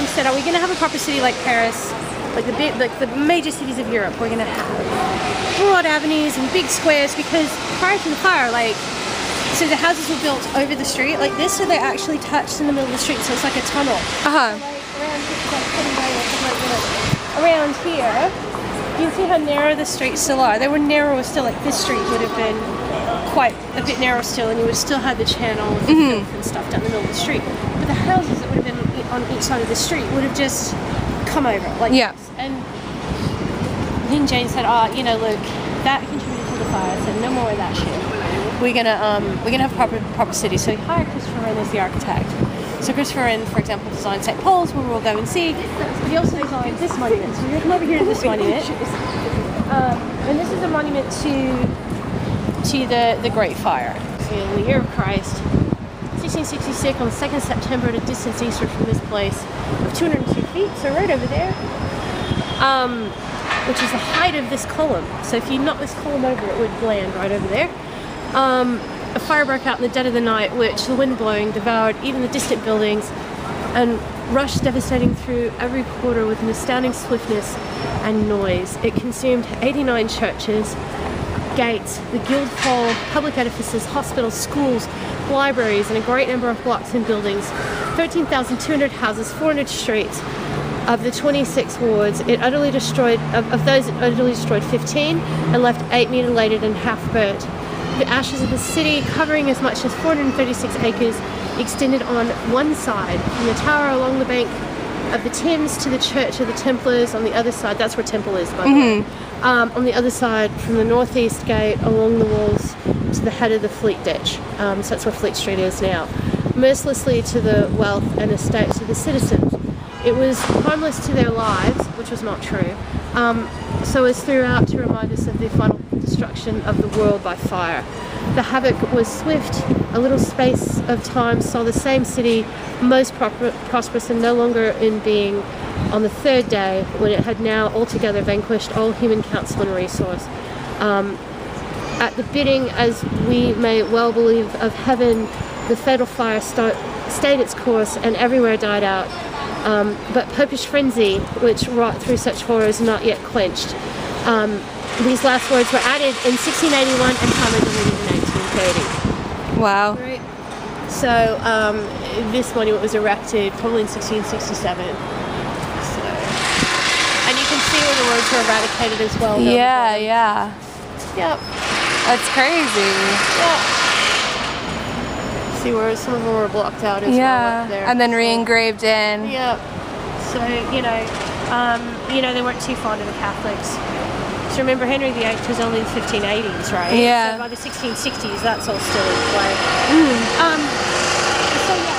said, are we going to have a proper city like Paris? Like the major cities of Europe, we're going to have broad avenues and big squares, because prior to the fire, like, so the houses were built over the street like this, so they actually touched in the middle of the street, so it's like a tunnel. Uh-huh. So like around here, you can see how narrow the streets still are. They were narrower still, like this street would have been quite a bit narrow still, and you would still have the channel with the filth and stuff down the middle of the street. But the houses that would have been on each side of the street would have just come over like this. And then Jane said, oh, you know, look, that contributed to the fire. I said, no more of that shit. We're gonna have a proper city. So he hired Christopher Wren as the architect. So Christopher Wren, for example, designed St. Paul's, where we'll go and see. But he also designed this monument. So we're gonna come over here to this monument. And this is a monument to the Great Fire. So in the year of Christ, 1666, on the 2nd September, at a distance eastward from this place of 202 feet, so right over there, which is the height of this column. So if you knock this column over, it would land right over there. A fire broke out in the dead of the night, which the wind blowing devoured even the distant buildings and rushed devastating through every quarter with an astounding swiftness and noise. It consumed 89 churches, gates, the Guildhall, public edifices, hospitals, schools, libraries, and a great number of blocks and buildings, 13,200 houses, 400 streets. Of the 26 wards, it utterly destroyed, of those it utterly destroyed 15 and left 8 mutilated and half burnt. The ashes of the city, covering as much as 436 acres, extended on one side, from the tower along the bank of the Thames to the Church of the Templars on the other side. That's where Temple is, by the way. On the other side, from the northeast gate along the walls to the head of the Fleet Ditch. So that's where Fleet Street is now. Mercilessly to the wealth and estates of the citizens. It was harmless to their lives, which was not true, so as throughout to remind us of the final destruction of the world by fire. The havoc was swift. A little space of time saw the same city most prosperous and no longer in being on the third day, when it had now altogether vanquished all human counsel and resource. At the bidding, as we may well believe, of heaven, the fatal fire stayed its course and everywhere died out. But popish frenzy, which wrought through such horrors, not yet quenched. These last words were added in 1681 and Palmer deleted in 1830. Wow. Right. So this monument was erected probably in 1667. So, and you can see where the roads were eradicated as well. Yeah, yeah. Yep. That's crazy. Yeah. See where some of them were blocked out as well up there. And then re-engraved in. Yeah. So, you know, they weren't too fond of the Catholics. So remember, Henry VIII was only in the 1580s, right? Yeah. So by the 1660s, that's all still in play. So yeah.